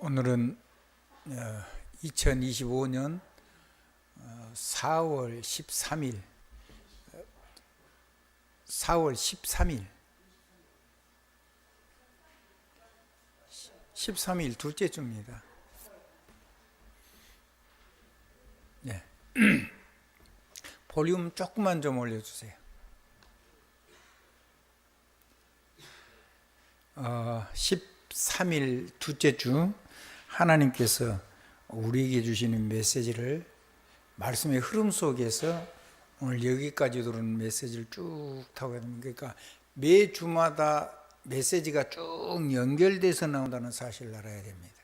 오늘은 2025년 4월 13일 13일 둘째 주입니다. 네. 볼륨 조금만 좀 올려주세요. 13일 둘째 주 하나님께서 우리에게 주시는 메시지를 말씀의 흐름 속에서 오늘 여기까지 들어오는 메시지를 쭉 타고 가야 됩니다. 그러니까 매 주마다 메시지가 쭉 연결돼서 나온다는 사실을 알아야 됩니다.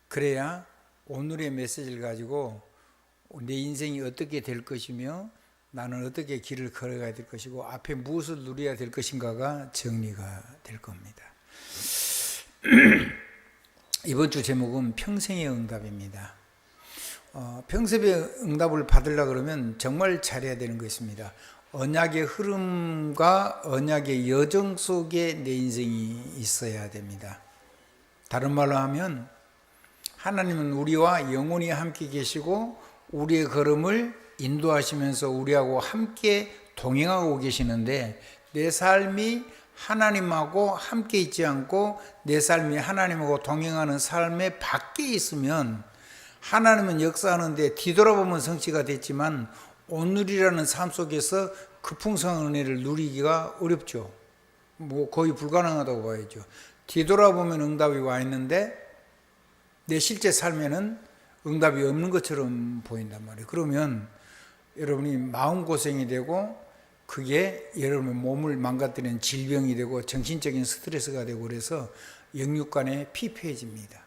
그래야 오늘의 메시지를 가지고 내 인생이 어떻게 될 것이며 나는 어떻게 길을 걸어가야 될 것이고 앞에 무엇을 누려야 될 것인가가 정리가 될 겁니다. 이번 주 제목은 평생의 응답입니다. 평생의 응답을 받으려고 그러면 정말 잘해야 되는 것입니다. 언약의 흐름과 언약의 여정 속에 내 인생이 있어야 됩니다. 다른 말로 하면 하나님은 우리와 영원히 함께 계시고 우리의 걸음을 인도하시면서 우리하고 함께 동행하고 계시는데 내 삶이 하나님하고 함께 있지 않고 내 삶이 하나님하고 동행하는 삶의 밖에 있으면 하나님은 역사하는데 뒤돌아보면 성취가 됐지만 오늘이라는 삶 속에서 그 풍성한 은혜를 누리기가 어렵죠. 거의 불가능하다고 봐야죠. 뒤돌아보면 응답이 와 있는데 내 실제 삶에는 응답이 없는 것처럼 보인단 말이에요. 그러면 여러분이 마음고생이 되고 그게 여러분의 몸을 망가뜨리는 질병이 되고 정신적인 스트레스가 되고 그래서 영육간에 피폐해집니다.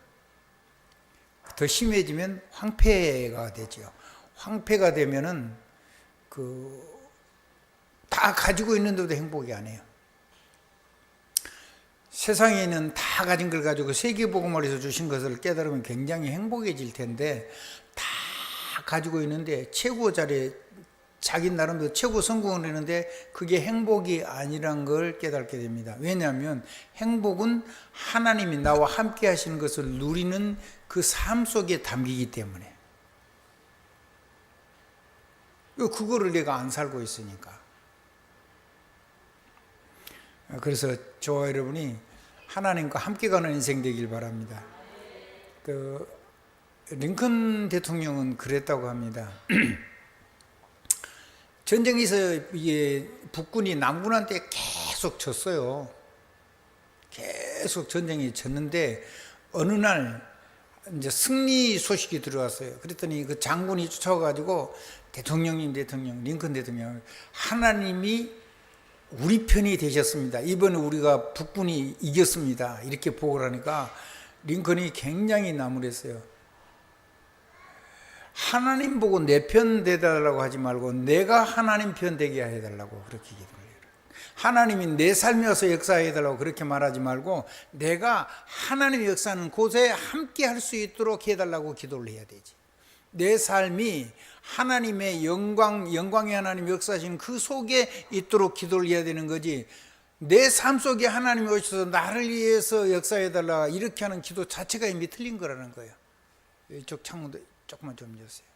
더 심해지면 황폐가 되죠. 황폐가 되면은 다 가지고 있는데도 행복이 안 해요. 세상에 있는 다 가진 걸 가지고 세계복음에서 주신 것을 깨달으면 굉장히 행복해질 텐데 다 가지고 있는데 최고 자리에 자기 나름대로 최고 성공을 했는데 그게 행복이 아니란 걸 깨닫게 됩니다. 왜냐하면 행복은 하나님이 나와 함께 하시는 것을 누리는 그 삶 속에 담기기 때문에 그거를 내가 안 살고 있으니까. 그래서 저와 여러분이 하나님과 함께 가는 인생 되길 바랍니다. 링컨 대통령은 그랬다고 합니다. 전쟁에서 북군이 남군한테 계속 졌어요. 계속 전쟁이 졌는데 어느 날 이제 승리 소식이 들어왔어요. 그랬더니 그 장군이 쫓아와가지고 링컨 대통령, 하나님이 우리 편이 되셨습니다. 이번에 우리가 북군이 이겼습니다. 이렇게 보고를 하니까 링컨이 굉장히 나무랬어요. 하나님 보고 내 편 되달라고 하지 말고 내가 하나님 편 되게 해달라고 그렇게 기도를 해요. 하나님이 내 삶에 와서 역사해달라고 그렇게 말하지 말고 내가 하나님이 역사하는 곳에 함께 할 수 있도록 해달라고 기도를 해야 되지. 내 삶이 하나님의 영광의 하나님 역사하시는 그 속에 있도록 기도를 해야 되는 거지. 내 삶 속에 하나님이 오셔서 나를 위해서 역사해달라 이렇게 하는 기도 자체가 이미 틀린 거라는 거예요. 이쪽 창문도 조금만 좀 여세요.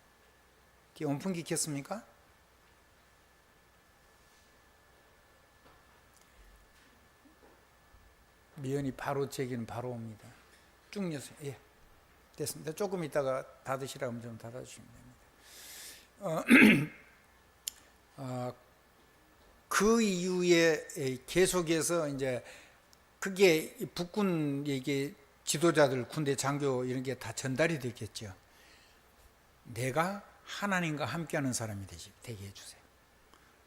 온풍기 켰습니까? 미연이 바로 제기는 바로 옵니다. 쭉 여세요. 예, 됐습니다. 조금 있다가 닫으시라면 좀 닫아주시면 됩니다. 그 이후에 계속해서 이제 그게 북군 지도자들, 군대 장교 이런 게 다 전달이 됐겠죠. 내가 하나님과 함께하는 사람이 되게 해주세요.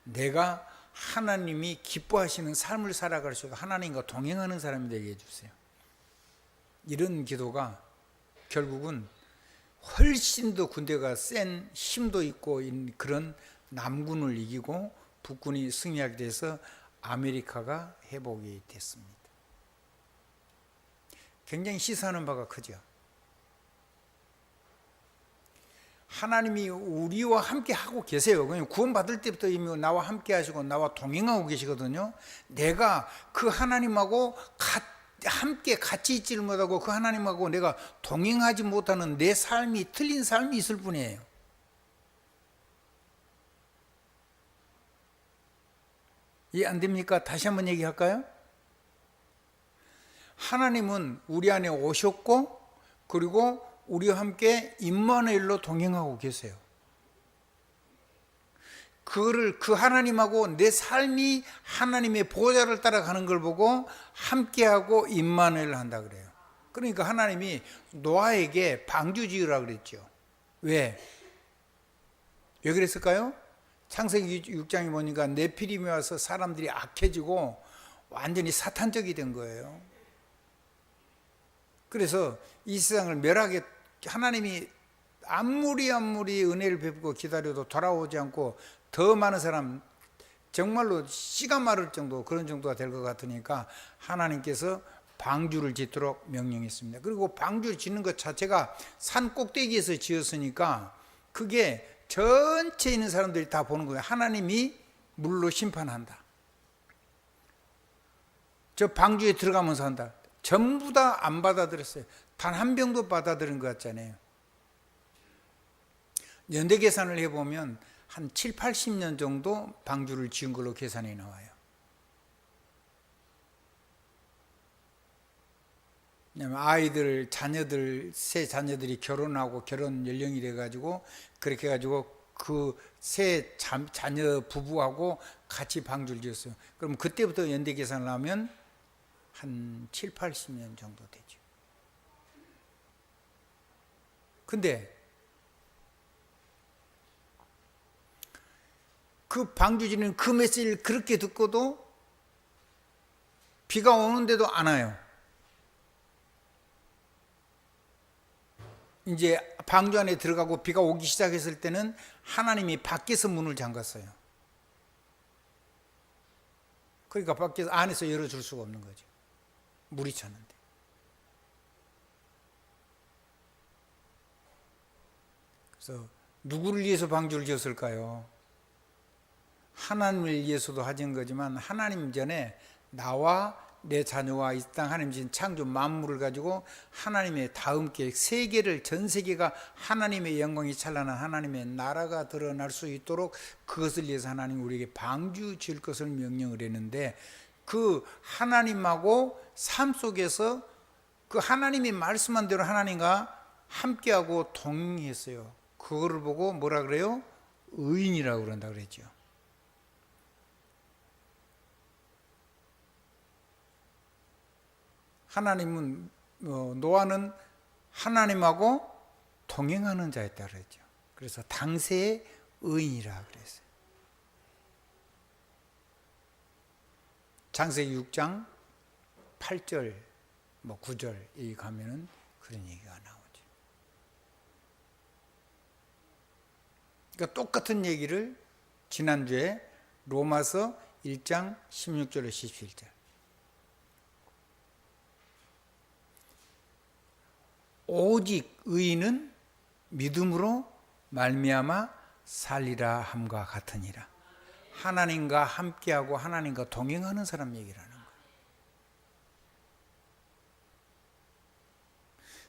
내가 하나님이 기뻐하시는 삶을 살아갈 수 있고 하나님과 동행하는 사람이 되게 해주세요. 이런 기도가 결국은 훨씬 더 군대가 센 힘도 있고 그런 남군을 이기고 북군이 승리하게 돼서 아메리카가 회복이 됐습니다. 굉장히 시사하는 바가 크죠. 하나님이 우리와 함께 하고 계세요. 그냥 구원받을 때부터 이미 나와 함께 하시고 나와 동행하고 계시거든요. 내가 그 하나님하고 함께 같이 있지를 못하고 그 하나님하고 내가 동행하지 못하는 내 삶이 틀린 삶이 있을 뿐이에요. 이해 안 됩니까? 다시 한번 얘기할까요? 하나님은 우리 안에 오셨고 그리고 우리와 함께 임마누엘로 동행하고 계세요. 그 하나님하고 내 삶이 하나님의 보좌를 따라가는 걸 보고 함께하고 임마누엘을 한다 그래요. 그러니까 하나님이 노아에게 방주 지으라 그랬죠. 왜 그랬을까요? 창세기 6장에 보니까 네피림이 와서 사람들이 악해지고 완전히 사탄적이 된 거예요. 그래서 이 세상을 멸하게 하나님이 아무리 은혜를 베풀고 기다려도 돌아오지 않고 더 많은 사람, 정말로 씨가 마를 정도, 그런 정도가 될 것 같으니까 하나님께서 방주를 짓도록 명령했습니다. 그리고 방주를 짓는 것 자체가 산 꼭대기에서 지었으니까 그게 전체에 있는 사람들이 다 보는 거예요. 하나님이 물로 심판한다. 저 방주에 들어가면서 한다. 전부 다 안 받아들였어요. 단 한 병도 받아들인 것 같잖아요. 연대 계산을 해보면 한 7, 80년 정도 방주를 지은 걸로 계산이 나와요. 왜냐하면 아이들, 세 자녀들이 결혼하고 결혼 연령이 돼가지고 그렇게 해가지고 그 세 자녀 부부하고 같이 방주를 지었어요. 그럼 그때부터 연대 계산을 하면 한 7, 80년 정도 되죠. 근데 그 방주지는 그 메시지를 그렇게 듣고도 비가 오는데도 안 와요. 이제 방주 안에 들어가고 비가 오기 시작했을 때는 하나님이 밖에서 문을 잠갔어요. 그러니까 밖에서 안에서 열어줄 수가 없는 거죠. 물이 찼는데. 그래서 누구를 위해서 방주를 지었을까요? 하나님을 위해서도 하진 거지만 하나님 전에 나와 내 자녀와 이 땅 하나님 진 창조 만물을 가지고 하나님의 다음 계획, 세계를, 전 세계가 하나님의 영광이 찬란한 하나님의 나라가 드러날 수 있도록 그것을 위해서 하나님 우리에게 방주 지을 것을 명령을 했는데, 그 하나님하고 삶 속에서 그 하나님이 말씀한 대로 하나님과 함께하고 동행했어요. 그거를 보고 뭐라 그래요? 의인이라고 그런다 그랬죠. 하나님은 노아는 하나님하고 동행하는 자였다 그랬죠. 그래서 당세의 의인이라 그랬어요. 창세기 6장 8절 9절 여기 가면은 그런 얘기가 나오죠. 그러니까 똑같은 얘기를 지난주에 로마서 1장 16절에 17절 오직 의인은 믿음으로 말미암아 살리라 함과 같으니라. 하나님과 함께하고 하나님과 동행하는 사람 얘기라는 거예요.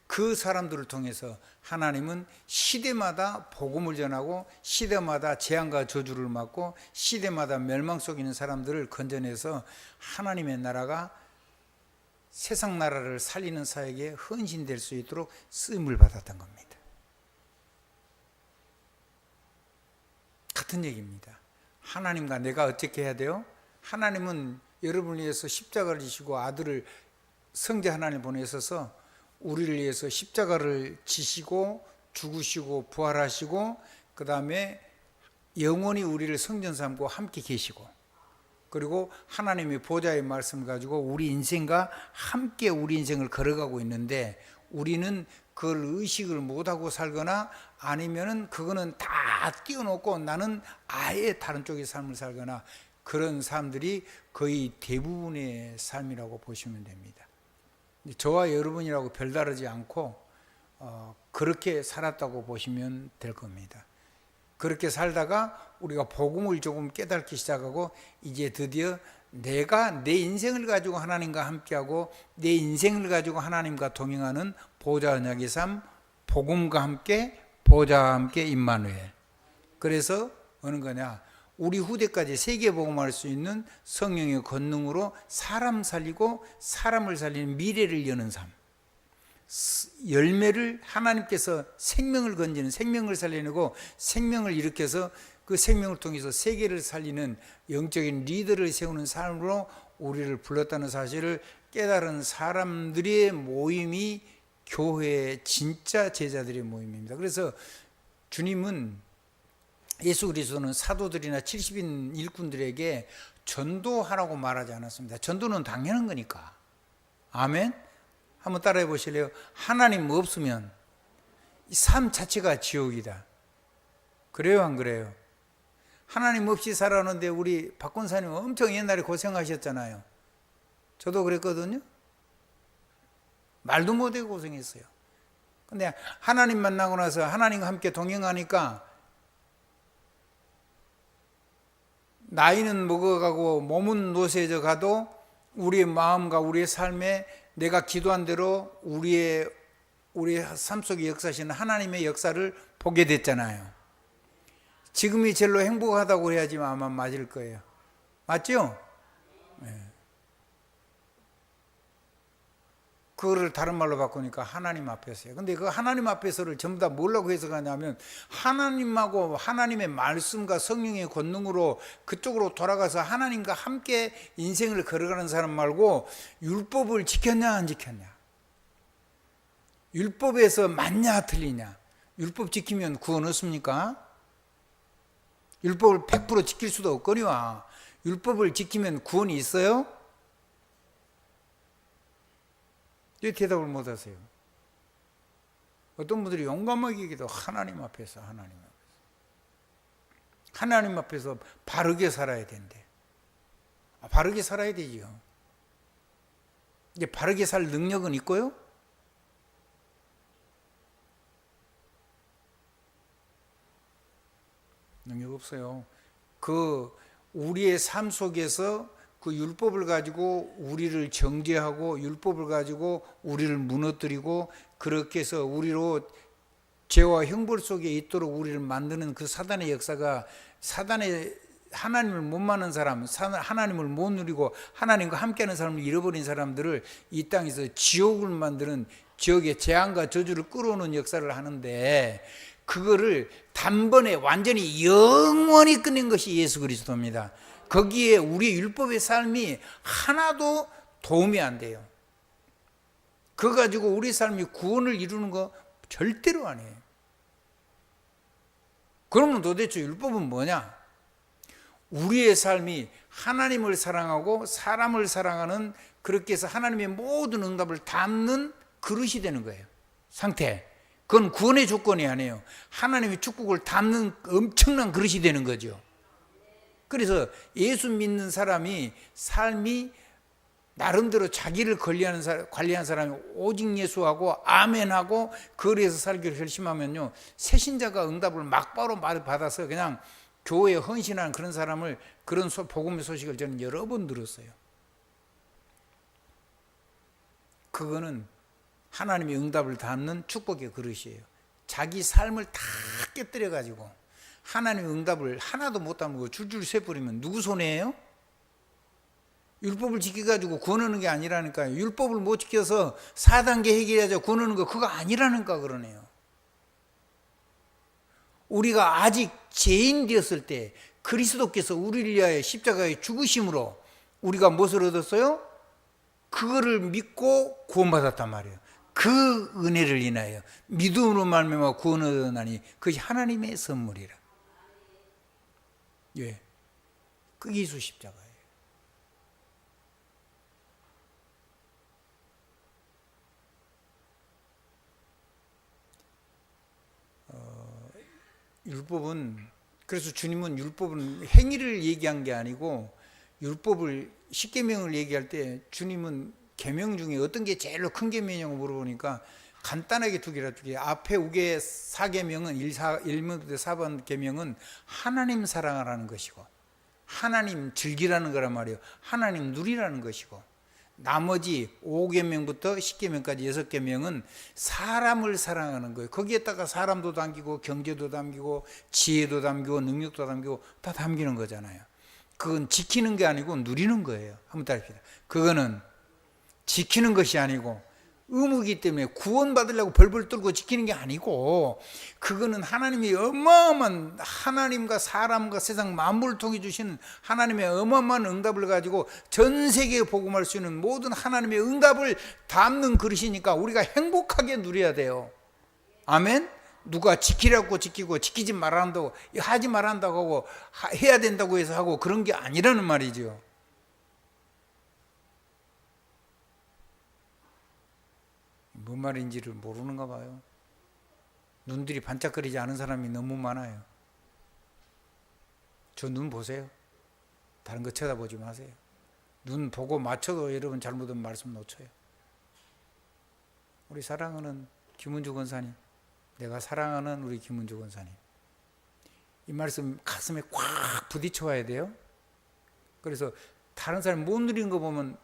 그 사람들을 통해서 하나님은 시대마다 복음을 전하고 시대마다 재앙과 저주를 막고 시대마다 멸망 속에 있는 사람들을 건져내서 하나님의 나라가 세상 나라를 살리는 사역에 헌신될 수 있도록 쓰임을 받았던 겁니다. 같은 얘기입니다. 하나님과 내가 어떻게 해야 돼요? 하나님은 여러분을 위해서 십자가를 지시고 아들을 성자 하나님을 보내셔서 우리를 위해서 십자가를 지시고 죽으시고 부활하시고 그 다음에 영원히 우리를 성전 삼고 함께 계시고, 그리고 하나님의 보좌의 말씀을 가지고 우리 인생과 함께 우리 인생을 걸어가고 있는데, 우리는 그걸 의식을 못하고 살거나 아니면은 그거는 다 띄워놓고 나는 아예 다른 쪽의 삶을 살거나, 그런 사람들이 거의 대부분의 삶이라고 보시면 됩니다. 저와 여러분이라고 별다르지 않고 그렇게 살았다고 보시면 될 겁니다. 그렇게 살다가 우리가 복음을 조금 깨닫기 시작하고 이제 드디어 내가 내 인생을 가지고 하나님과 함께하고 내 인생을 가지고 하나님과 동행하는 보좌 언약의 삶, 복음과 함께 보좌와 함께 임마누엘. 그래서 어느 거냐, 우리 후대까지 세계 복음할 수 있는 성령의 권능으로 사람 살리고 사람을 살리는 미래를 여는 삶, 열매를 하나님께서 생명을 건지는, 생명을 살려내고 생명을 일으켜서 그 생명을 통해서 세계를 살리는 영적인 리더를 세우는 삶으로 우리를 불렀다는 사실을 깨달은 사람들의 모임이 교회의 진짜 제자들의 모임입니다. 그래서 주님은, 예수 그리스도는 사도들이나 70인 일꾼들에게 전도하라고 말하지 않았습니다. 전도는 당연한 거니까. 아멘. 한번 따라해 보실래요? 하나님 없으면 이 삶 자체가 지옥이다. 그래요, 안 그래요? 하나님 없이 살아오는데 우리 박 권사님 엄청 옛날에 고생하셨잖아요. 저도 그랬거든요. 말도 못하고 고생했어요. 근데 하나님 만나고 나서 하나님과 함께 동행하니까 나이는 먹어가고 몸은 노쇠져 가도 우리의 마음과 우리의 삶에 내가 기도한 대로 우리의 삶 속에 역사하시는 하나님의 역사를 보게 됐잖아요. 지금이 제일로 행복하다고 해야지 아마 맞을 거예요. 맞죠? 네. 그거를 다른 말로 바꾸니까 하나님 앞에서요. 근데 그 하나님 앞에서를 전부 다 뭐라고 해석하냐면, 하나님하고 하나님의 말씀과 성령의 권능으로 그쪽으로 돌아가서 하나님과 함께 인생을 걸어가는 사람 말고, 율법을 지켰냐 안 지켰냐, 율법에서 맞냐 틀리냐. 율법 지키면 구원 없습니까? 율법을 100% 지킬 수도 없거니와 율법을 지키면 구원이 있어요? 왜 대답을 못 하세요? 어떤 분들이 용감하게 얘기해도 하나님 앞에서 하나님 앞에서 바르게 살아야 된대. 바르게 살아야 되지요. 이제 바르게 살 능력은 있고요? 능력 없어요. 우리의 삶 속에서 그 율법을 가지고 우리를 정죄하고 율법을 가지고 우리를 무너뜨리고 그렇게 해서 우리로 죄와 형벌 속에 있도록 우리를 만드는 그 사단의 역사가, 하나님을 못 만난 사람, 하나님을 못 누리고 하나님과 함께하는 사람을 잃어버린 사람들을 이 땅에서 지옥을 만드는, 지옥의 재앙과 저주를 끌어오는 역사를 하는데, 그거를 단번에 완전히 영원히 끝낸 것이 예수 그리스도입니다. 거기에 우리의 율법의 삶이 하나도 도움이 안 돼요. 그거 가지고 우리 삶이 구원을 이루는 거 절대로 안 해요. 그러면 도대체 율법은 뭐냐? 우리의 삶이 하나님을 사랑하고 사람을 사랑하는, 그렇게 해서 하나님의 모든 응답을 담는 그릇이 되는 거예요. 상태. 그건 구원의 조건이 아니에요. 하나님의 축복을 담는 엄청난 그릇이 되는 거죠. 그래서 예수 믿는 사람이 삶이 나름대로 자기를 관리하는 사람이 오직 예수하고 아멘하고 그래서 살기를 결심하면요, 새신자가 응답을 막바로 받아서 그냥 교회에 헌신하는 그런 사람을, 그런 복음의 소식을 저는 여러 번 들었어요. 그거는 하나님의 응답을 담는 축복의 그릇이에요. 자기 삶을 다 깨뜨려 가지고 하나님의 응답을 하나도 못 담고 줄줄 쇠버리면 누구 손해예요? 율법을 지켜가지고 구원하는 게 아니라니까요. 율법을 못 지켜서 4단계 해결해서 구원하는 거, 그거 아니라니까 그러네요. 우리가 아직 죄인 되었을 때 그리스도께서 우리를 위하여 십자가에 죽으심으로 우리가 무엇을 얻었어요? 그거를 믿고 구원받았단 말이에요. 그 은혜를 인하여 믿음으로 말미암아 구원을 얻으나니 그것이 하나님의 선물이라. 예, 그 예수 십자가예요. 율법은, 그래서 주님은 율법은 행위를 얘기한 게 아니고, 율법을 십계명을 얘기할 때 주님은 계명 중에 어떤 게 제일로 큰 계명이냐고 물어보니까 간단하게 두 개라 두 개. 앞에 우계 4계명은 1번부터 4번 계명은 하나님 사랑하라는 것이고 하나님 즐기라는 거란 말이에요. 하나님 누리라는 것이고 나머지 5계명부터 10계명까지 6계명은 사람을 사랑하는 거예요. 거기에다가 사람도 담기고 경제도 담기고 지혜도 담기고 능력도 담기고 다 담기는 거잖아요. 그건 지키는 게 아니고 누리는 거예요. 한번 따라합시다. 그거는 지키는 것이 아니고 의무이기 때문에 구원받으려고 벌벌 떨고 지키는 게 아니고 그거는 하나님이 어마어마한 하나님과 사람과 세상 만물을 통해 주시는 하나님의 어마어마한 응답을 가지고 전 세계에 복음할 수 있는 모든 하나님의 응답을 담는 그릇이니까 우리가 행복하게 누려야 돼요. 아멘? 누가 지키라고 지키고 지키지 말한다고 하지 말한다고 하고 해야 된다고 해서 하고 그런 게 아니라는 말이죠. 뭔 말인지를 모르는가 봐요. 눈들이 반짝거리지 않은 사람이 너무 많아요. 저 눈 보세요. 다른 거 쳐다보지 마세요. 눈 보고 맞춰도 여러분 잘못하면 말씀 놓쳐요. 우리 사랑하는 김은주 권사님, 내가 사랑하는 우리 김은주 권사님, 이 말씀 가슴에 꽉 부딪혀 와야 돼요. 그래서 다른 사람 못 누리는 거 보면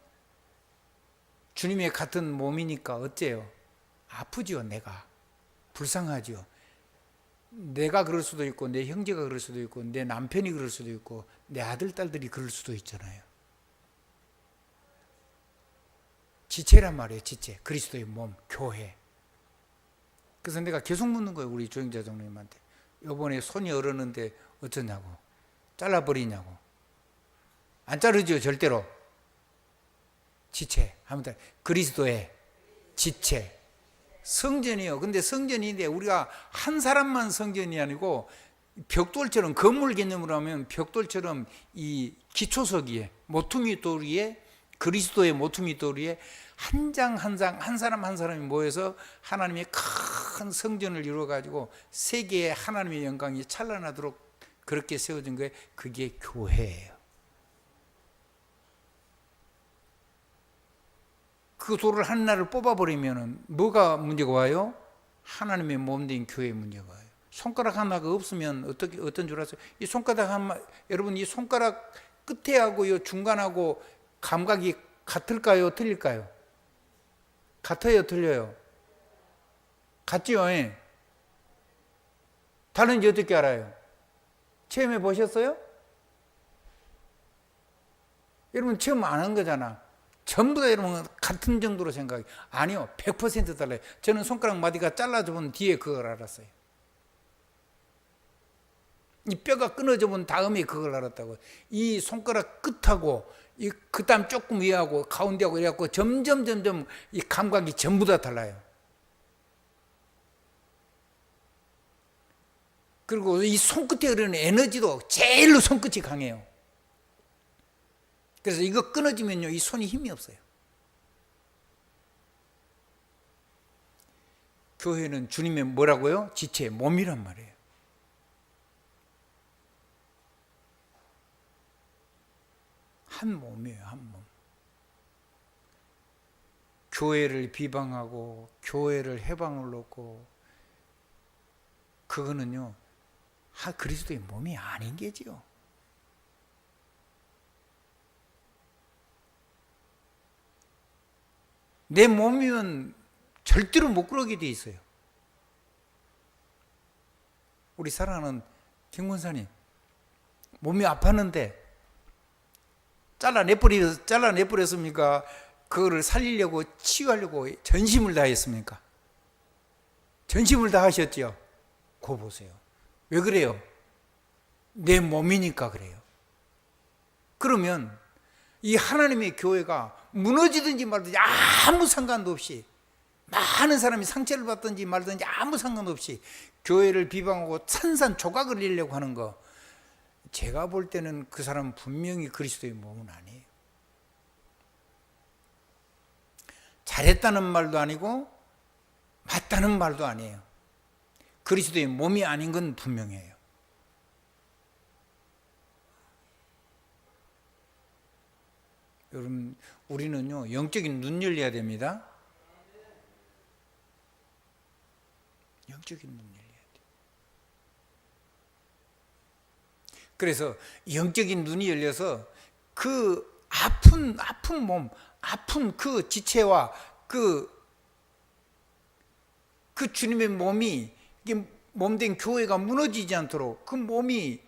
주님의 같은 몸이니까 어째요? 아프지요. 내가 불쌍하지요. 내가 그럴 수도 있고 내 형제가 그럴 수도 있고 내 남편이 그럴 수도 있고 내 아들 딸들이 그럴 수도 있잖아요. 지체란 말이에요. 지체. 그리스도의 몸, 교회. 그래서 내가 계속 묻는 거예요. 우리 조영자 장로님한테. 이번에 손이 얼었는데 어쩌냐고. 잘라버리냐고. 안 자르죠. 절대로. 지체. 합니다. 그리스도의 지체. 성전이요. 근데 성전인데 우리가 한 사람만 성전이 아니고 벽돌처럼 건물 개념으로 하면 벽돌처럼 이 기초석 위에 모퉁이 돌 위에 그리스도의 모퉁이 돌 위에 한 장 한 장 한 사람 한 사람이 모여서 하나님의 큰 성전을 이루어 가지고 세계에 하나님의 영광이 찬란하도록 그렇게 세워진 거예요. 그게 교회예요. 그 돌을 하나를 뽑아버리면 뭐가 문제가 와요? 하나님의 몸된 교회의 문제가 와요. 손가락 하나가 없으면 어떤 줄 아세요? 이 손가락 하나, 여러분 이 손가락 끝에하고 이 중간하고 감각이 같을까요? 틀릴까요? 같아요? 틀려요? 같지요? 예. 다른지 어떻게 알아요? 체험해 보셨어요? 여러분 체험 안 한 거잖아. 전부 다 여러분 같은 정도로 생각해요. 아니요. 100% 달라요. 저는 손가락 마디가 잘라져 본 뒤에 그걸 알았어요. 이 뼈가 끊어져 본 다음에 그걸 알았다고. 이 손가락 끝하고 그 다음 조금 위하고 가운데하고 이래갖고 점점 이 감각이 전부 다 달라요. 그리고 이 손끝에 흐르는 에너지도 제일로 손끝이 강해요. 그래서 이거 끊어지면요, 이 손이 힘이 없어요. 교회는 주님의 뭐라고요? 지체의 몸이란 말이에요. 한 몸이에요, 한 몸. 교회를 비방하고 교회를 해방을 놓고 그거는요, 그리스도의 몸이 아닌 게지요. 내 몸이면 절대로 못 그러게 돼 있어요. 우리 사랑하는 김 권사님, 몸이 아팠는데 잘라내버렸습니까? 그거를 살리려고 치유하려고 전심을 다했습니까? 전심을 다하셨죠? 그거 보세요. 왜 그래요? 내 몸이니까 그래요. 그러면 이 하나님의 교회가 무너지든지 말든지 아무 상관도 없이, 많은 사람이 상처를 받든지 말든지 아무 상관없이 교회를 비방하고 산산조각을 내려고 하는 거, 제가 볼 때는 그 사람은 분명히 그리스도의 몸은 아니에요. 잘했다는 말도 아니고 맞다는 말도 아니에요. 그리스도의 몸이 아닌 건 분명해요. 여러분, 우리는요, 영적인 눈 열려야 됩니다. 영적인 눈 열려야 돼. 그래서 영적인 눈이 열려서 그 아픈 몸, 아픈 그 지체와 그 주님의 몸이, 몸된 교회가 무너지지 않도록, 그 몸이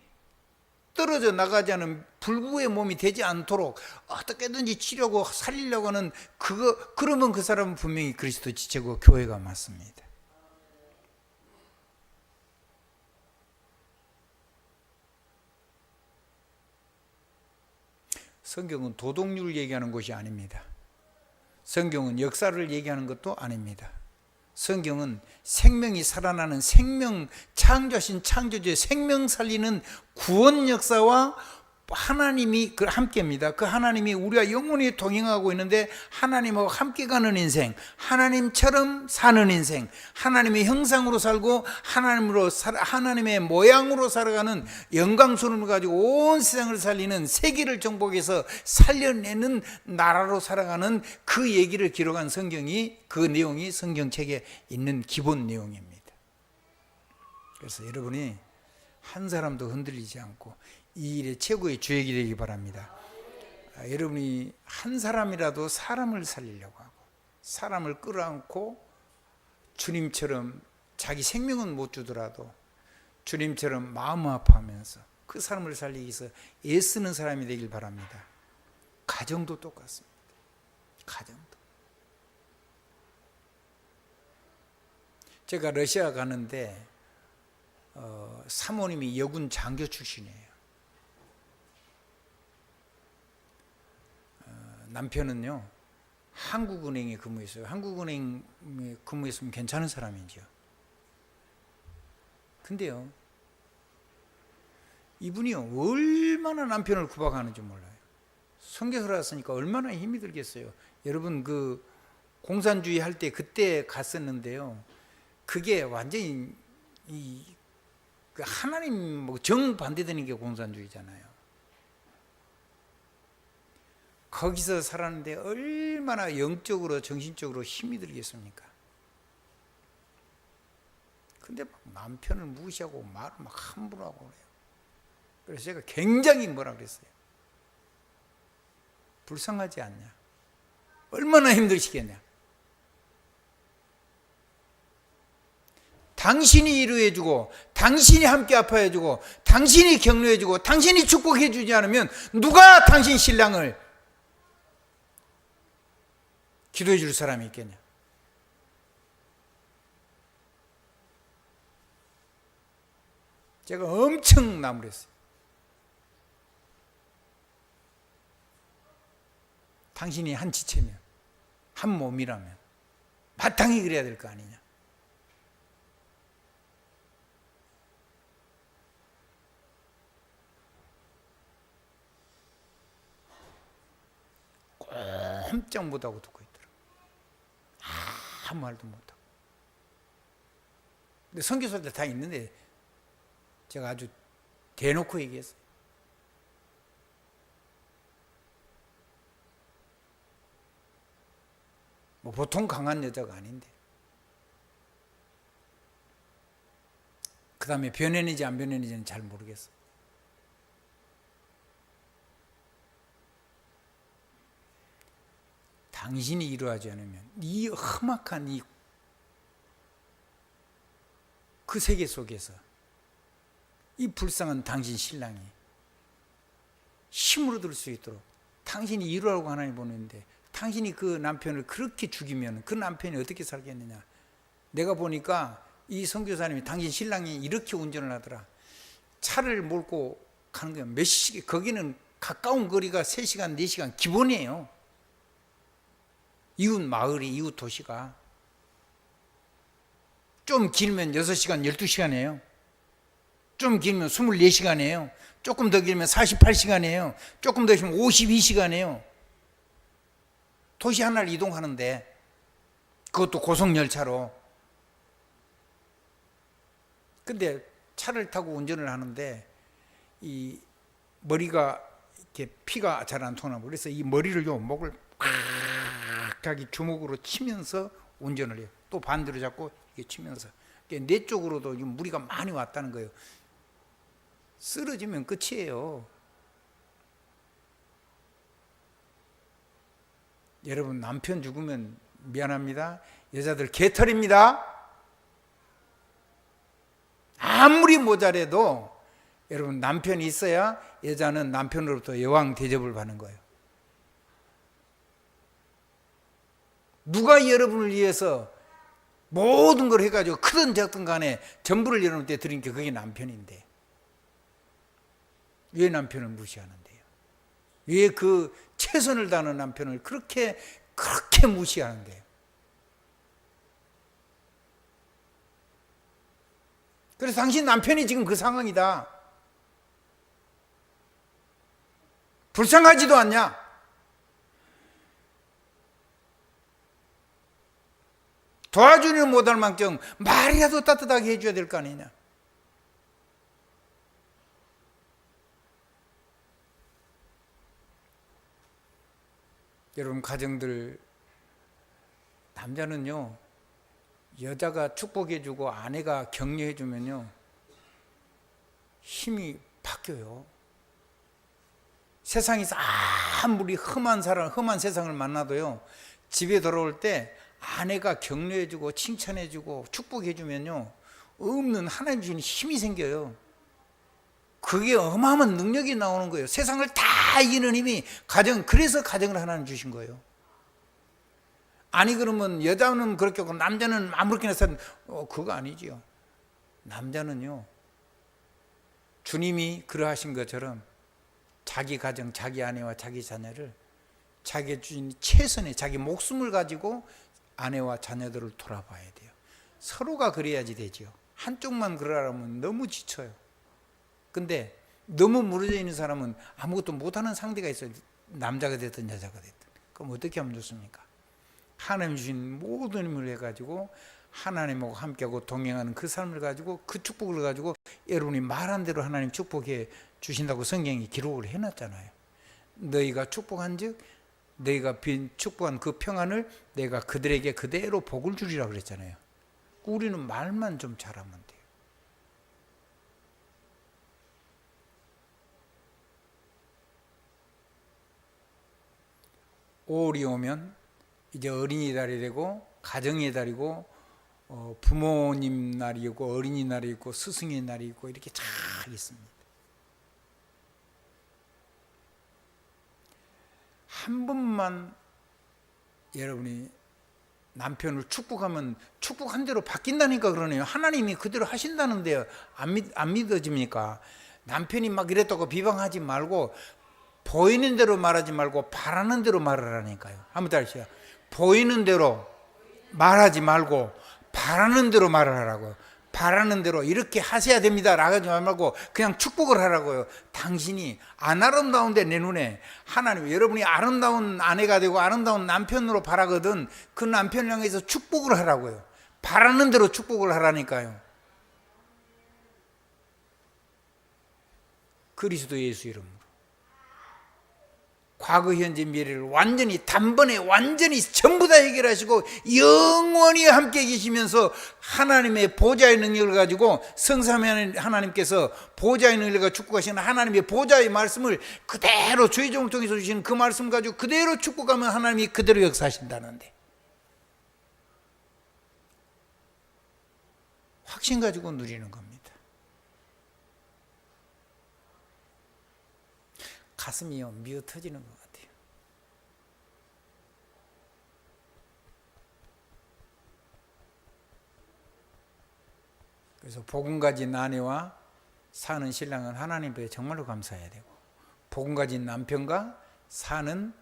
떨어져 나가지 않은 불구의 몸이 되지 않도록 어떻게든지 치려고 살리려고 하는 그러면 그 사람은 분명히 그리스도 지체고 교회가 맞습니다. 성경은 도덕률을 얘기하는 것이 아닙니다. 성경은 역사를 얘기하는 것도 아닙니다. 성경은 생명이 살아나는 생명, 창조하신 창조주의 생명 살리는 구원 역사와 하나님이 함께입니다. 그 하나님이 우리와 영원히 동행하고 있는데 하나님하고 함께 가는 인생, 하나님처럼 사는 인생, 하나님의 형상으로 살고 하나님의 모양으로 살아가는 영광스러움을 가지고 온 세상을 살리는, 세계를 정복해서 살려내는 나라로 살아가는 그 얘기를 기록한 성경이, 그 내용이 성경책에 있는 기본 내용입니다. 그래서 여러분이 한 사람도 흔들리지 않고 이 일의 최고의 주역이 되기 바랍니다. 여러분이 한 사람이라도 사람을 살리려고 하고 사람을 끌어안고 주님처럼 자기 생명은 못 주더라도 주님처럼 마음 아파하면서 그 사람을 살리기 위해서 애쓰는 사람이 되길 바랍니다. 가정도 똑같습니다. 가정도. 제가 러시아 가는데 사모님이 여군 장교 출신이에요. 남편은요 한국은행에 근무했어요. 한국은행에 근무했으면 괜찮은 사람이죠. 근데요 이분이요 얼마나 남편을 구박하는지 몰라요. 선교사를 했으니까 얼마나 힘이 들겠어요. 여러분 그 공산주의 할 때 그때 갔었는데요, 그게 완전히 그 하나님 뭐 정반대되는 게 공산주의잖아요. 거기서 살았는데 얼마나 영적으로 정신적으로 힘이 들겠습니까? 근데 막 남편을 무시하고 말을 막 함부로 하고 그래요. 그래서 제가 굉장히 뭐라 그랬어요. 불쌍하지 않냐? 얼마나 힘드시겠냐? 당신이 위로해주고 당신이 함께 아파해주고 당신이 격려해주고 당신이 축복해주지 않으면 누가 당신 신랑을 기도해 줄 사람이 있겠냐? 제가 엄청 나무랬어요. 당신이 한 지체면, 한 몸이라면 마땅히 그래야 될 거 아니냐? 꼼짝 못하고 듣고 있더라고요. 아무 말도 못하고. 근데 선교사들 다 있는데 제가 아주 대놓고 얘기했어요. 뭐 보통 강한 여자가 아닌데. 그 다음에 변했는지 안 변했는지는 잘 모르겠어요. 당신이 이루어하지 않으면 이 험악한 그 세계 속에서 이 불쌍한 당신 신랑이 힘으로 들 수 있도록 당신이 이루라고 하나님 보는데 당신이 그 남편을 그렇게 죽이면 그 남편이 어떻게 살겠느냐. 내가 보니까 이 선교사님이 당신 신랑이 이렇게 운전을 하더라. 차를 몰고 가는 거야. 몇 시간, 거기는 가까운 거리가 3시간, 4시간 기본이에요. 이웃 마을이, 이웃 도시가 좀 길면 6시간, 12시간이에요. 좀 길면 24시간이에요. 조금 더 길면 48시간이에요. 조금 더 길면 52시간이에요. 도시 하나를 이동하는데 그것도 고속열차로. 근데 차를 타고 운전을 하는데 이 머리가 이렇게 피가 잘 안 통하고 그래서 이 머리를요, 목을 팍 자기 주먹으로 치면서 운전을 해요. 또 반대로 잡고 이렇게 치면서 내 쪽으로도 무리가 많이 왔다는 거예요. 쓰러지면 끝이에요. 여러분, 남편 죽으면 미안합니다. 여자들 개털입니다. 아무리 모자라도 여러분, 남편이 있어야 여자는 남편으로부터 여왕 대접을 받는 거예요. 누가 여러분을 위해서 모든 걸 해가지고 크든 작든 간에 전부를 여러분한테 드린 게 그게 남편인데 왜 남편을 무시하는데요? 왜 그 최선을 다하는 남편을 그렇게 무시하는데요? 그래서 당신 남편이 지금 그 상황이다. 불쌍하지도 않냐? 도와주는 못할 망정 말이라도 따뜻하게 해줘야 될 거 아니냐? 여러분, 가정들, 남자는요, 여자가 축복해주고 아내가 격려해주면요, 힘이 바뀌어요. 세상에서 아무리 험한 세상을 만나도요, 집에 돌아올 때 아내가 격려해주고 칭찬해주고 축복해주면요, 없는 하나님 주신 힘이 생겨요. 그게 어마어마한 능력이 나오는 거예요. 세상을 다 이기는 힘이 그래서 가정을 하나님 주신 거예요. 아니, 그러면 여자는 그렇게 하고 남자는 아무렇게나 사는, 그거 아니지요. 남자는요, 주님이 그러하신 것처럼 자기 가정, 자기 아내와 자기 자녀를 자기 주인 최선의 자기 목숨을 가지고 아내와 자녀들을 돌아봐야 돼요. 서로가 그래야지 되지요. 한쪽만 그러라면 너무 지쳐요. 근데 너무 무너져 있는 사람은 아무것도 못하는 상대가 있어요. 남자가 됐든 여자가 됐든. 그럼 어떻게 하면 좋습니까? 하나님 주신 모든 힘을 해가지고 하나님하고 함께하고 동행하는 그 삶을 가지고 그 축복을 가지고 여러분이 말한 대로 하나님 축복해 주신다고 성경이 기록을 해놨잖아요. 너희가 축복한 즉 너희가 축복한 그 평안을 내가 그들에게 그대로 복을 주리라 그랬잖아요. 우리는 말만 좀 잘하면 돼요. 올이 오면 이제 어린이날이 되고 가정의 달이고 부모님 날이 있고 어린이날이 있고 스승의 날이 있고 이렇게 쫙 있습니다. 한 번만 여러분이 남편을 축복하면 축복한 대로 바뀐다니까 그러네요. 하나님이 그대로 하신다는데요. 안 믿어집니까? 남편이 막 이랬다고 비방하지 말고 보이는 대로 말하지 말고 바라는 대로 말하라니까요. 한번 다시요. 보이는 대로 말하지 말고 바라는 대로 말을 하라고요. 바라는 대로 이렇게 하셔야 됩니다 라고 하지 말고 그냥 축복을 하라고요. 당신이 안 아름다운데 내 눈에 하나님, 여러분이 아름다운 아내가 되고 아름다운 남편으로 바라거든 그 남편을 향해서 축복을 하라고요. 바라는 대로 축복을 하라니까요. 그리스도 예수 이름으로 과거, 현재, 미래를 완전히 단번에 완전히 전부 다 해결하시고 영원히 함께 계시면서 하나님의 보좌의 능력을 가지고 성삼위 하나님께서 보좌의 능력을 가지고 축복하시는 하나님의 보좌의 말씀을 그대로 주의 종을 통해서 주시는 그 말씀 가지고 그대로 축복하면 하나님이 그대로 역사하신다는데 확신 가지고 누리는 겁니다. 가슴이요 미어 터지는 것 같아요. 그래서 복음 가진 아내와 사는 신랑은 하나님 앞에 정말로 감사해야 되고 복음 가진 남편과 사는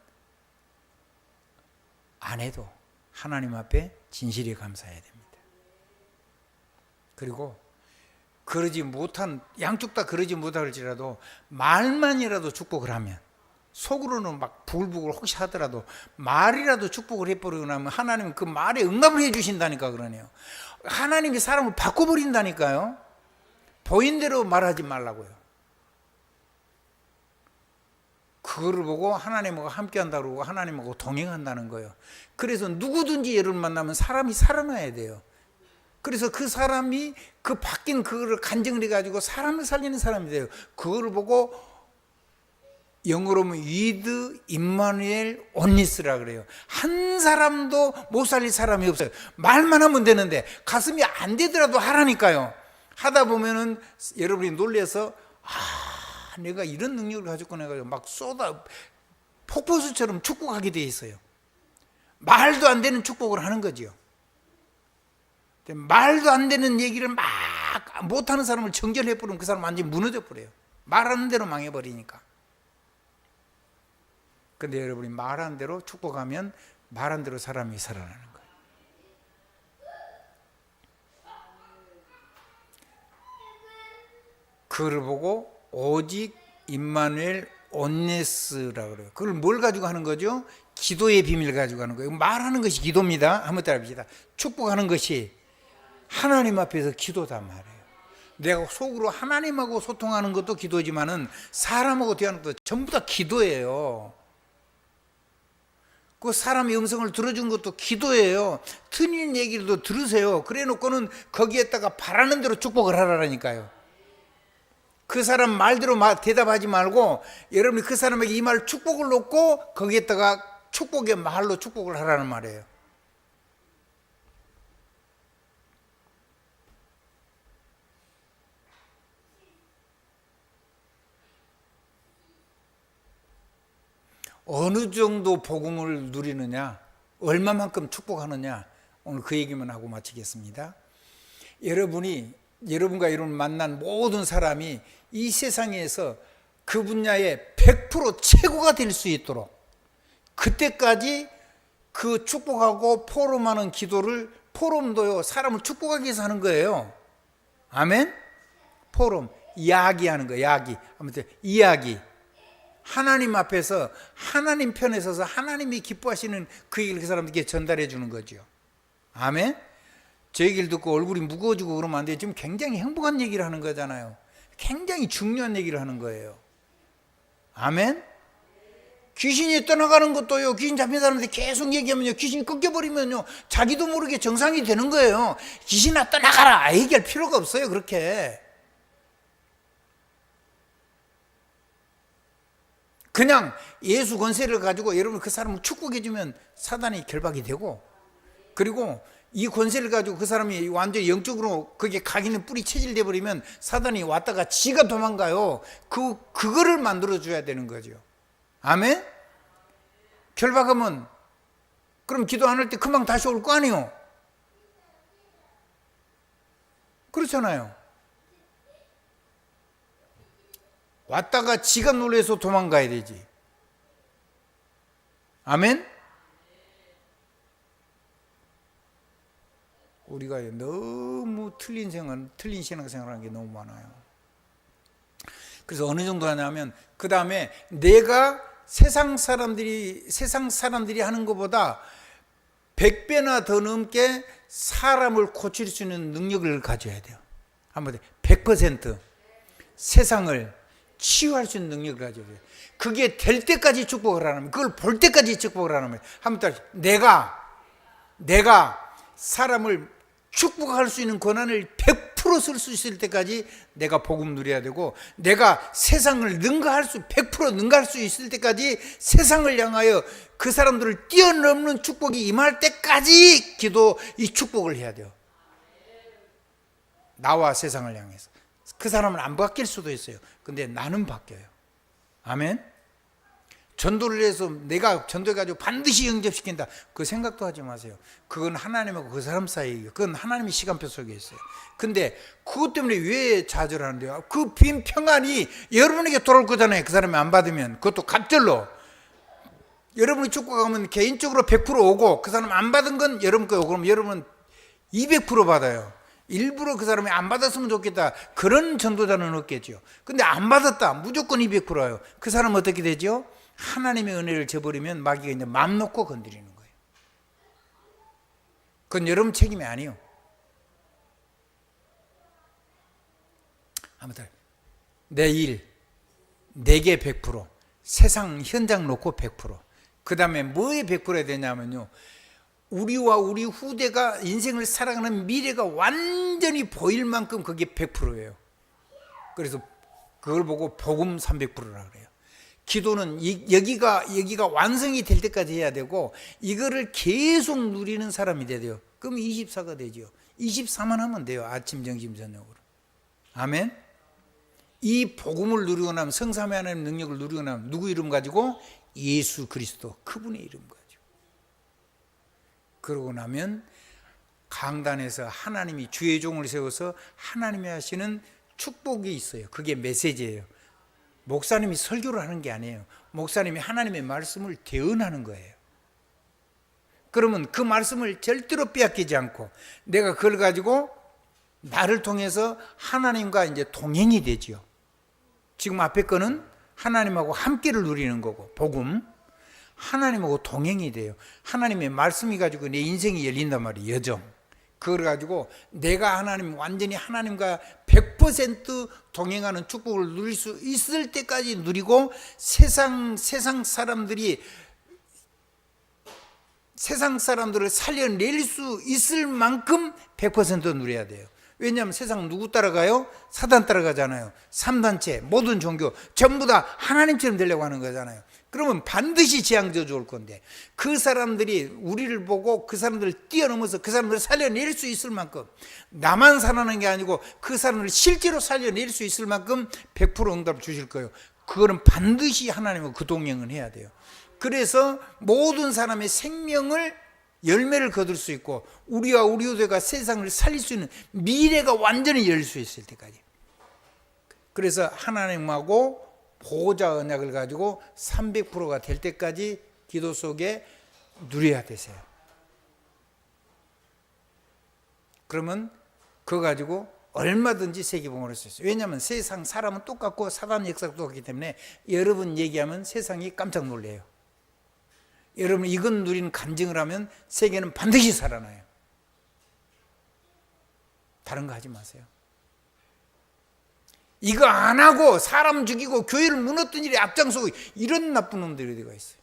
아내도 하나님 앞에 진실히 감사해야 됩니다. 그리고 그러지 못한, 양쪽 다 그러지 못할지라도 말만이라도 축복을 하면, 속으로는 막 부글부글 혹시 하더라도 말이라도 축복을 해버리고 나면 하나님은 그 말에 응답을 해주신다니까 그러네요. 하나님이 사람을 바꿔버린다니까요. 보인 대로 말하지 말라고요. 그거를 보고 하나님하고 함께한다고 그러고 하나님하고 동행한다는 거예요. 그래서 누구든지 예를 만나면 사람이 살아나야 돼요. 그래서 그 사람이 그 바뀐 그거를 간증을 해가지고 사람을 살리는 사람이 돼요. 그걸 보고 영어로 하면 위드 임마누엘 온니스라 그래요. 한 사람도 못 살릴 사람이 없어요. 말만 하면 되는데 가슴이 안 되더라도 하라니까요. 하다 보면은 여러분이 놀래서 내가 이런 능력을 가지고 내가 막 폭포수처럼 축복하게 돼 있어요. 말도 안 되는 축복을 하는 거죠. 말도 안 되는 얘기를 막 못하는 사람을 정결해 버리면 그 사람 완전히 무너져 버려요. 말하는 대로 망해버리니까. 근데 여러분이 말한 대로 축복하면 말한 대로 사람이 살아나는 거예요. 그걸 보고 오직 임마누엘 온네스라고 그래요. 그걸 뭘 가지고 하는 거죠? 기도의 비밀을 가지고 하는 거예요. 말하는 것이 기도입니다. 한번 따라합시다. 축복하는 것이 하나님 앞에서 기도단 말이에요. 내가 속으로 하나님하고 소통하는 것도 기도지만은 사람하고 대하는 것도 전부 다 기도예요. 그 사람의 음성을 들어준 것도 기도예요. 틀린 얘기도 들으세요. 그래 놓고는 거기에다가 바라는 대로 축복을 하라니까요. 그 사람 말대로 대답하지 말고 여러분이 그 사람에게 이 말 축복을 놓고 거기에다가 축복의 말로 축복을 하라는 말이에요. 어느 정도 복음을 누리느냐, 얼마만큼 축복하느냐, 오늘 그 얘기만 하고 마치겠습니다. 여러분과 여러분 만난 모든 사람이 이 세상에서 그 분야에 100% 최고가 될 수 있도록 그때까지 그 축복하고 포럼하는 기도를, 포럼도요 사람을 축복하기 위해서 하는 거예요. 아멘? 포럼, 이야기하는 거예요. 아무튼 이야기. 하나님 앞에서 하나님 편에 서서 하나님이 기뻐하시는 그 얘기를 그 사람들에게 전달해 주는 거죠. 아멘? 저 얘기를 듣고 얼굴이 무거워지고 그러면 안 돼요. 지금 굉장히 행복한 얘기를 하는 거잖아요. 굉장히 중요한 얘기를 하는 거예요. 아멘? 귀신이 떠나가는 것도요, 귀신 잡힌 사람한테 계속 얘기하면요, 귀신이 꺾여버리면요, 자기도 모르게 정상이 되는 거예요. 귀신아 떠나가라! 얘기할 필요가 없어요, 그렇게. 그냥 예수 권세를 가지고 여러분 그 사람을 축복해주면 사단이 결박이 되고, 그리고 이 권세를 가지고 그 사람이 완전히 영적으로 거기에 각인의 뿌리 체질돼 버리면 사단이 왔다가 지가 도망가요. 그거를 만들어줘야 되는 거죠. 아멘? 결박하면 그럼 기도 안 할 때 금방 다시 올 거 아니에요? 그렇잖아요. 왔다가 지가 놀라서 도망가야 되지. 아멘? 우리가 너무 틀린 신앙생활하는 게 너무 많아요. 그래서 어느 정도 하냐면, 그 다음에 내가 세상 사람들이 하는 것보다 100배나 더 넘게 사람을 고칠 수 있는 능력을 가져야 돼요. 한번 100% 세상을 치유할 수 있는 능력을 가져야 돼요. 그게 될 때까지 축복을 하는 거예요. 그걸 볼 때까지 축복을 하는 거예요. 한번 내가 사람을 축복할 수 있는 권한을 100% 쓸 수 있을 때까지 내가 복음 누려야 되고, 내가 세상을 100% 능가할 수 있을 때까지 세상을 향하여 그 사람들을 뛰어넘는 축복이 임할 때까지 이 축복을 해야 돼요. 나와 세상을 향해서. 그 사람은 안 바뀔 수도 있어요. 근데 나는 바뀌어요. 아멘? 전도를 해서 내가 전도해가지고 반드시 영접시킨다, 그 생각도 하지 마세요. 그건 하나님하고 그 사람 사이예요. 그건 하나님의 시간표 속에 있어요. 근데 그것 때문에 왜 좌절하는데요? 그 빈 평안이 여러분에게 돌아올 거잖아요. 그 사람이 안 받으면. 그것도 갑절로. 여러분이 축복하면 개인적으로 100% 오고, 그 사람 안 받은 건 여러분 거고, 그럼 여러분은 200% 받아요. 일부러 그 사람이 안 받았으면 좋겠다, 그런 전도자는 없겠죠. 근데 안 받았다, 무조건 200%예요. 그 사람은 어떻게 되죠? 하나님의 은혜를 저버리면 마귀가 이제 맘 놓고 건드리는 거예요. 그건 여러분 책임이 아니에요. 아무튼 내 일, 내게 100%, 세상 현장 놓고 100%. 그 다음에 뭐에 100% 해야 되냐면요, 우리와 우리 후대가 인생을 살아가는 미래가 완전히 보일 만큼 그게 100%예요. 그래서 그걸 보고 복음 300%라 그래요. 기도는 여기가 완성이 될 때까지 해야 되고 이거를 계속 누리는 사람이 돼야 돼요. 그럼 24가 되죠. 24만 하면 돼요. 아침, 점심, 저녁으로. 아멘. 이 복음을 누리고 나면, 성삼위 하나님 능력을 누리고 나면 누구 이름 가지고? 예수 그리스도, 그분의 이름 가지고. 그러고 나면 강단에서 하나님이 주의 종을 세워서 하나님이 하시는 축복이 있어요. 그게 메시지예요. 목사님이 설교를 하는 게 아니에요. 목사님이 하나님의 말씀을 대언하는 거예요. 그러면 그 말씀을 절대로 빼앗기지 않고 내가 그걸 가지고 나를 통해서 하나님과 이제 동행이 되지요. 지금 앞에 거는 하나님하고 함께를 누리는 거고, 복음, 하나님하고 동행이 돼요. 하나님의 말씀이 가지고 내 인생이 열린단 말이에요. 여정. 그걸 가지고 내가 완전히 하나님과 100% 동행하는 축복을 누릴 수 있을 때까지 누리고, 세상 사람들을 살려낼 수 있을 만큼 100% 누려야 돼요. 왜냐하면 세상 누구 따라가요? 사단 따라가잖아요. 3단체, 모든 종교 전부 다 하나님처럼 되려고 하는 거잖아요. 그러면 반드시 재앙 저주 올 건데, 그 사람들이 우리를 보고 그 사람들을 뛰어넘어서 그 사람들을 살려낼 수 있을 만큼, 나만 살아나는 게 아니고 그 사람들을 실제로 살려낼 수 있을 만큼 100% 응답 주실 거예요. 그거는 반드시 하나님과 그 동행은 해야 돼요. 그래서 모든 사람의 생명을 열매를 거둘 수 있고 우리와 우리 후대가 세상을 살릴 수 있는 미래가 완전히 열릴 수 있을 때까지. 그래서 하나님하고 보호자 언약을 가지고 300%가 될 때까지 기도 속에 누려야 되세요. 그러면 그거 가지고 얼마든지 세계복음을 할 수 있어요. 왜냐하면 세상 사람은 똑같고 사단 역사도 똑같기 때문에 여러분 얘기하면 세상이 깜짝 놀래요. 여러분 이건 누리는 간증을 하면 세계는 반드시 살아나요. 다른 거 하지 마세요. 이거 안 하고 사람 죽이고 교회를 무너뜨린 일에 앞장서고 이런 나쁜 놈들이 어디가 있어요.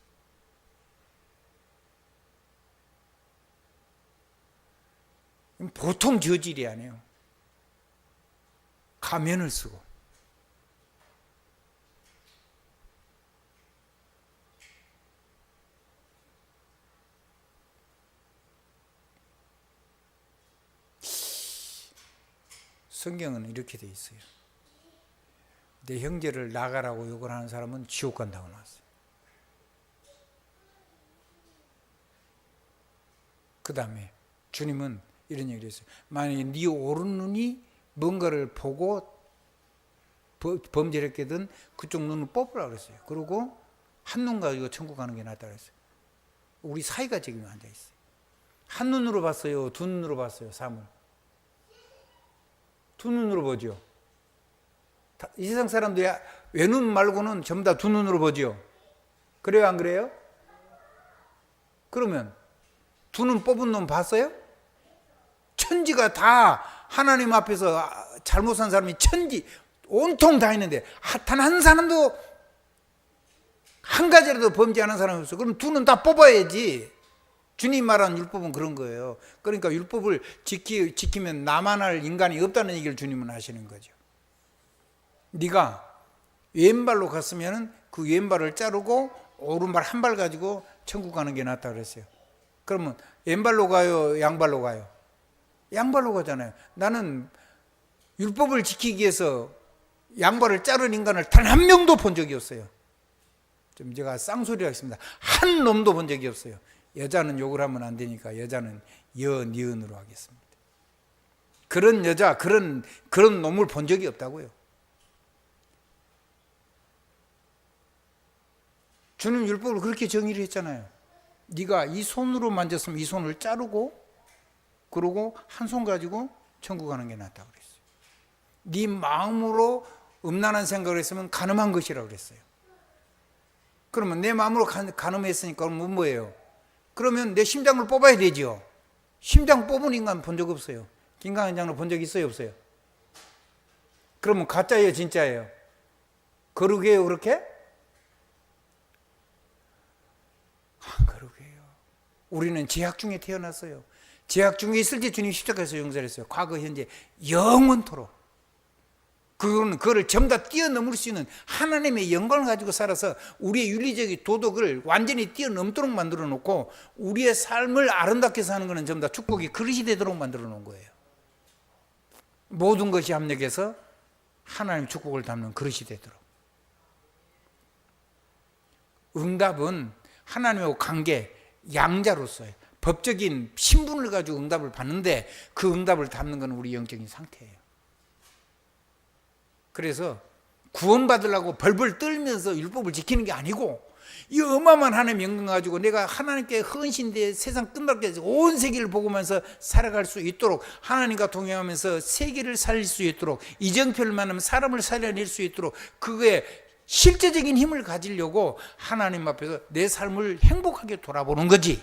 보통 저질이 아니에요. 가면을 쓰고. 성경은 이렇게 돼 있어요. 내 형제를 나가라고 욕을 하는 사람은 지옥 간다고 나왔어요. 그 다음에 주님은 이런 얘기를 했어요. 만약에 네 오른눈이 뭔가를 보고 범죄를 했거든 그쪽 눈을 뽑으라 그랬어요. 그리고 한 눈 가지고 천국 가는 게 낫다 그랬어요. 우리 사이가 지금 앉아있어요. 한 눈으로 봤어요? 두 눈으로 봤어요? 삶을? 두 눈으로 보죠. 이 세상 사람들이 외눈 말고는 전부 다 두 눈으로 보죠. 그래요, 안 그래요? 그러면 두 눈 뽑은 놈 봤어요? 천지가 다 하나님 앞에서 잘못 산 사람이 천지 온통 다 있는데 단 한 사람도 한 가지라도 범죄하는 사람이 없어. 그럼 두 눈 다 뽑아야지. 주님 말하는 율법은 그런 거예요. 그러니까 율법을 지키면 나만 할 인간이 없다는 얘기를 주님은 하시는 거죠. 네가 왼발로 갔으면 그 왼발을 자르고 오른발 한 발 가지고 천국 가는 게 낫다 그랬어요. 그러면 왼발로 가요? 양발로 가요? 양발로 가잖아요. 나는 율법을 지키기 위해서 양발을 자른 인간을 단 한 명도 본 적이 없어요. 좀 제가 쌍소리를 하겠습니다. 한 놈도 본 적이 없어요. 여자는 욕을 하면 안 되니까 여자는 니은으로 하겠습니다. 그런 여자, 그런 놈을 본 적이 없다고요. 주는 율법을 그렇게 정의를 했잖아요. 네가 이 손으로 만졌으면 이 손을 자르고 그러고 한 손 가지고 천국 가는 게 낫다고 그랬어요. 네 마음으로 음란한 생각을 했으면 간음한 것이라고 그랬어요. 그러면 내 마음으로 간음했으니까 그럼 뭐예요? 그러면 내 심장을 뽑아야 되죠. 심장 뽑은 인간 본 적 없어요. 김강현 장로 본 적 있어요, 없어요? 그러면 가짜예요, 진짜예요? 거룩해요, 그렇게? 안 거룩해요. 우리는 죄악 중에 태어났어요. 죄악 중에 있을 때 주님 십자가에서 용서했어요. 과거, 현재, 영원토록. 그거를 전부 다 뛰어넘을 수 있는 하나님의 영광을 가지고 살아서 우리의 윤리적인 도덕을 완전히 뛰어넘도록 만들어 놓고 우리의 삶을 아름답게 사는 것은 전부 다 축복이 그릇이 되도록 만들어 놓은 거예요. 모든 것이 합력해서 하나님 축복을 담는 그릇이 되도록. 응답은 하나님하고 관계, 양자로서의 법적인 신분을 가지고 응답을 받는데 그 응답을 담는 것은 우리 영적인 상태예요. 그래서 구원받으려고 벌벌 떨면서 율법을 지키는 게 아니고 이 어마어마한 하나님의 영광 가지고 내가 하나님께 헌신돼 세상 끝날 때까지 온 세계를 보고면서 살아갈 수 있도록 하나님과 동행하면서 세계를 살릴 수 있도록 이정표를 만나면 사람을 살려낼 수 있도록 그거에 실제적인 힘을 가지려고 하나님 앞에서 내 삶을 행복하게 돌아보는 거지.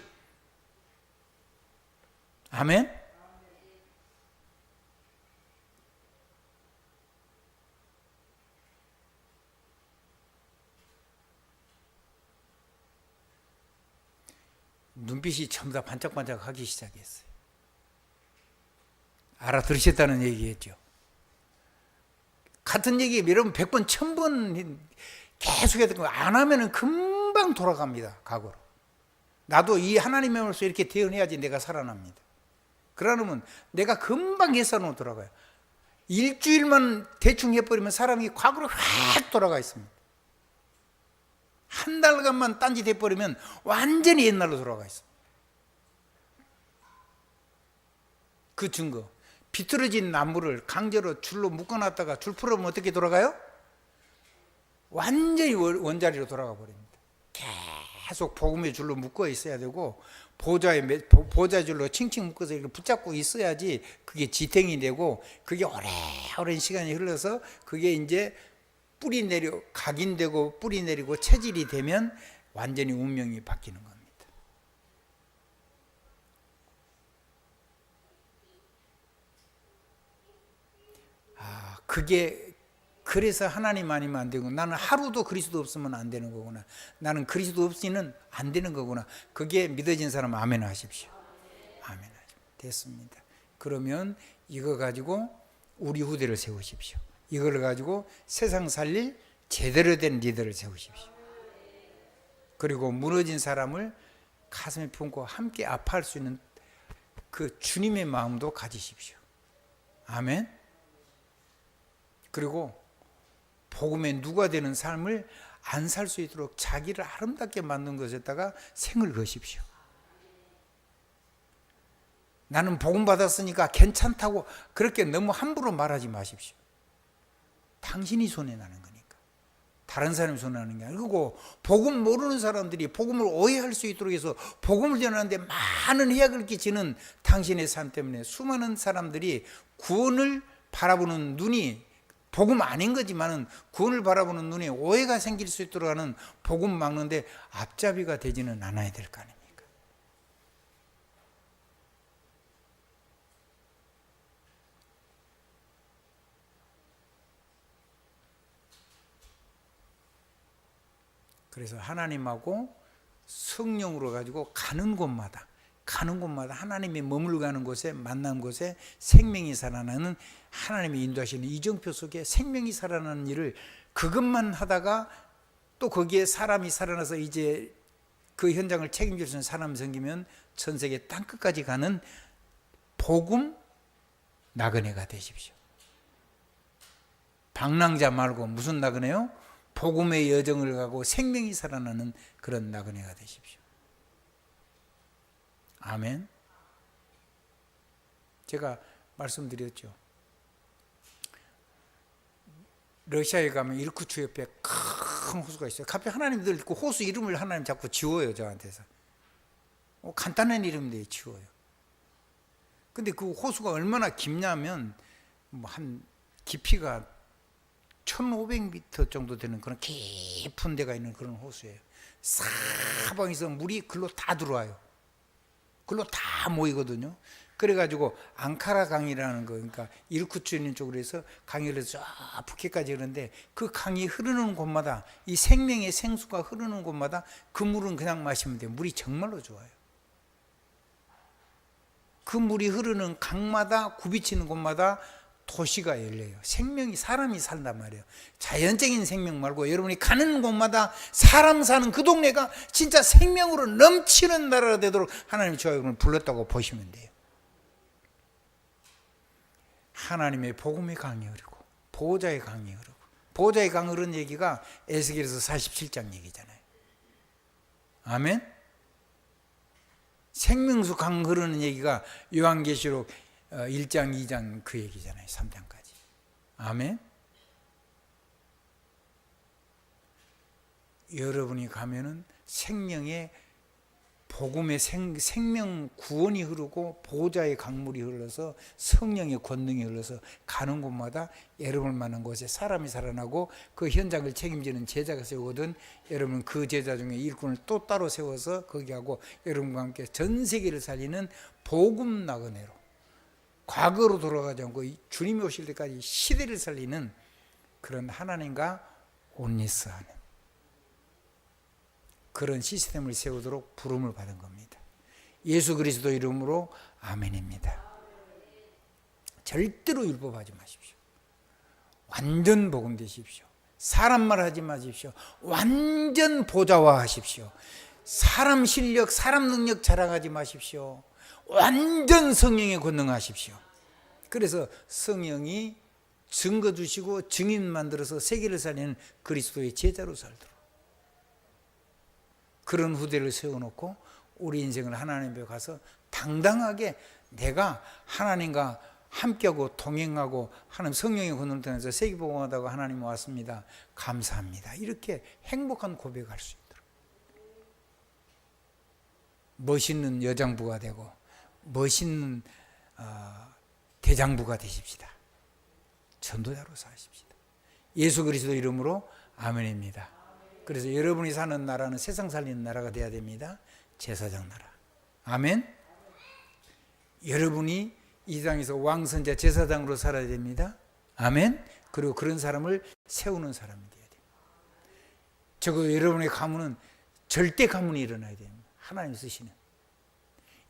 아멘. 눈빛이 전부 다 반짝반짝 하기 시작했어요. 알아들으셨다는 얘기겠죠. 같은 얘기 여러분 100번, 1000번 계속 해야 되고 안 하면 금방 돌아갑니다. 과거로. 나도 이 하나님의 말씀 이렇게 대응해야지 내가 살아납니다. 그러면 내가 금방 예산으로 돌아가요. 일주일만 대충 해버리면 사람이 과거로 확 돌아가 있습니다. 한 달간만 딴짓 해버리면 완전히 옛날로 돌아가 있습니다. 그 증거, 비틀어진 나무를 강제로 줄로 묶어놨다가 줄 풀어보면 어떻게 돌아가요? 완전히 원자리로 돌아가 버립니다. 계속 복음의 줄로 묶어 있어야 되고 보좌 줄로 칭칭 묶어서 이렇게 붙잡고 있어야지 그게 지탱이 되고 그게 오랜 시간이 흘러서 그게 이제 뿌리 내려 각인되고 뿌리 내리고 체질이 되면 완전히 운명이 바뀌는 겁니다. 그게 그래서 하나님 아니면 안 되고 나는 하루도 그리스도 없으면 안 되는 거구나. 나는 그리스도 없이는 안 되는 거구나. 그게 믿어진 사람 아멘 하십시오. 아멘 하십시오. 됐습니다. 그러면 이거 가지고 우리 후대를 세우십시오. 이걸 가지고 세상 살릴 제대로 된 리더를 세우십시오. 그리고 무너진 사람을 가슴에 품고 함께 아파할 수 있는 그 주님의 마음도 가지십시오. 아멘. 그리고 복음의 누가 되는 삶을 안 살 수 있도록 자기를 아름답게 만든 것에다가 생을 거십시오. 나는 복음 받았으니까 괜찮다고 그렇게 너무 함부로 말하지 마십시오. 당신이 손해나는 거니까. 다른 사람이 손해나는 게 아니고 복음 모르는 사람들이 복음을 오해할 수 있도록 해서 복음을 전하는데 많은 해악을 끼치는 당신의 삶 때문에 수많은 사람들이 구원을 바라보는 눈이 복음 아닌 거지만은 구원을 바라보는 눈에 오해가 생길 수 있도록 하는 복음 막는데 앞잡이가 되지는 않아야 될 거 아닙니까? 그래서 하나님하고 성령으로 가지고 가는 곳마다 하나님이 머물가는 곳에 만난 곳에 생명이 살아나는 하나님이 인도하시는 이정표 속에 생명이 살아나는 일을 그것만 하다가 또 거기에 사람이 살아나서 이제 그 현장을 책임질 수 있는 사람이 생기면 전 세계 땅끝까지 가는 복음 나그네가 되십시오. 방랑자 말고 무슨 나그네요? 복음의 여정을 가고 생명이 살아나는 그런 나그네가 되십시오. 아멘. 제가 말씀드렸죠. 러시아에 가면 이르쿠츠 옆에 큰 호수가 있어요. 갑자기 하나님 늘 그 호수 이름을 하나님 자꾸 지워요, 저한테서. 간단한 이름인데 지워요. 근데 그 호수가 얼마나 깊냐면 한 깊이가 1500m 정도 되는 그런 깊은 데가 있는 그런 호수예요. 사방에서 물이 글로 다 들어와요. 글로 다 모이거든요. 그래가지고 앙카라 강이라는 거, 그러니까 이르쿠츠 있는 쪽으로 해서 강이 쫙 북해까지 흐르는데 그 강이 흐르는 곳마다 이 생명의 생수가 흐르는 곳마다 그 물은 그냥 마시면 돼요. 물이 정말로 좋아요. 그 물이 흐르는 강마다 굽이치는 곳마다 도시가 열려요. 생명이 사람이 산단 말이에요. 자연적인 생명 말고 여러분이 가는 곳마다 사람 사는 그 동네가 진짜 생명으로 넘치는 나라가 되도록 하나님이 저와 여러분을 불렀다고 보시면 돼요. 하나님의 복음의 강이 흐르고 보호자의 강이 흐르고, 보호자의 강 흐르는 얘기가 에스겔에서 47장 얘기잖아요. 아멘. 생명수 강 흐르는 얘기가 요한계시록 1장 2장 그 얘기잖아요. 3장까지. 아멘. 여러분이 가면은 생명의 복음의 생명 구원이 흐르고 보호자의 강물이 흘러서 성령의 권능이 흘러서 가는 곳마다 여러분을 만난 곳에 사람이 살아나고 그 현장을 책임지는 제자가 세우거든 여러분 그 제자 중에 일꾼을 또 따로 세워서 거기하고 여러분과 함께 전 세계를 살리는 복음 나그네로 과거로 돌아가지 않고 주님이 오실 때까지 시대를 살리는 그런 하나님과 온리스하는 그런 시스템을 세우도록 부름을 받은 겁니다. 예수 그리스도 이름으로 아멘입니다. 절대로 율법하지 마십시오. 완전 복음 되십시오. 사람 말 하지 마십시오. 완전 보좌화 하십시오. 사람 실력, 사람 능력 자랑하지 마십시오. 완전 성령에 권능하십시오. 그래서 성령이 증거 주시고 증인 만들어서 세계를 살리는 그리스도의 제자로 살도록 그런 후대를 세워놓고 우리 인생을 하나님 앞에 가서 당당하게 내가 하나님과 함께하고 동행하고 하나님 성령의 권능을 통해서 세계복음하다고 하나님 왔습니다. 감사합니다. 이렇게 행복한 고백할 수 있도록 멋있는 여장부가 되고 멋있는 대장부가 되십시다. 전도자로 사십시다. 예수 그리스도 이름으로 아멘입니다. 그래서 여러분이 사는 나라는 세상 살리는 나라가 돼야 됩니다. 제사장 나라. 아멘. 여러분이 이 땅에서 왕선자 제사장으로 살아야 됩니다. 아멘. 그리고 그런 사람을 세우는 사람이 돼야 됩니다. 적어도 여러분의 가문은 절대 가문이 일어나야 됩니다. 하나님 쓰시는.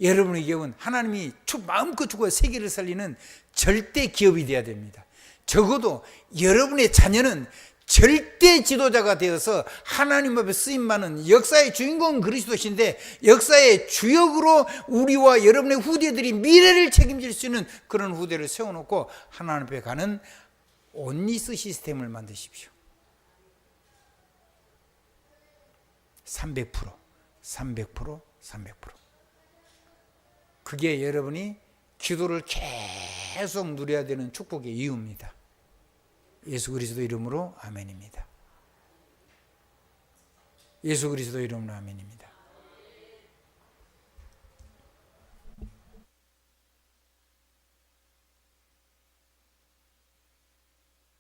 여러분의 기업은 하나님이 마음껏 주고 세계를 살리는 절대 기업이 돼야 됩니다. 적어도 여러분의 자녀는 절대 지도자가 되어서 하나님 앞에 쓰임받는 역사의 주인공은 그리스도신데 역사의 주역으로 우리와 여러분의 후대들이 미래를 책임질 수 있는 그런 후대를 세워놓고 하나님 앞에 가는 온리스 시스템을 만드십시오. 300%, 300%, 300%. 그게 여러분이 기도를 계속 누려야 되는 축복의 이유입니다. 예수 그리스도 이름으로 아멘입니다. 예수 그리스도 이름으로 아멘입니다.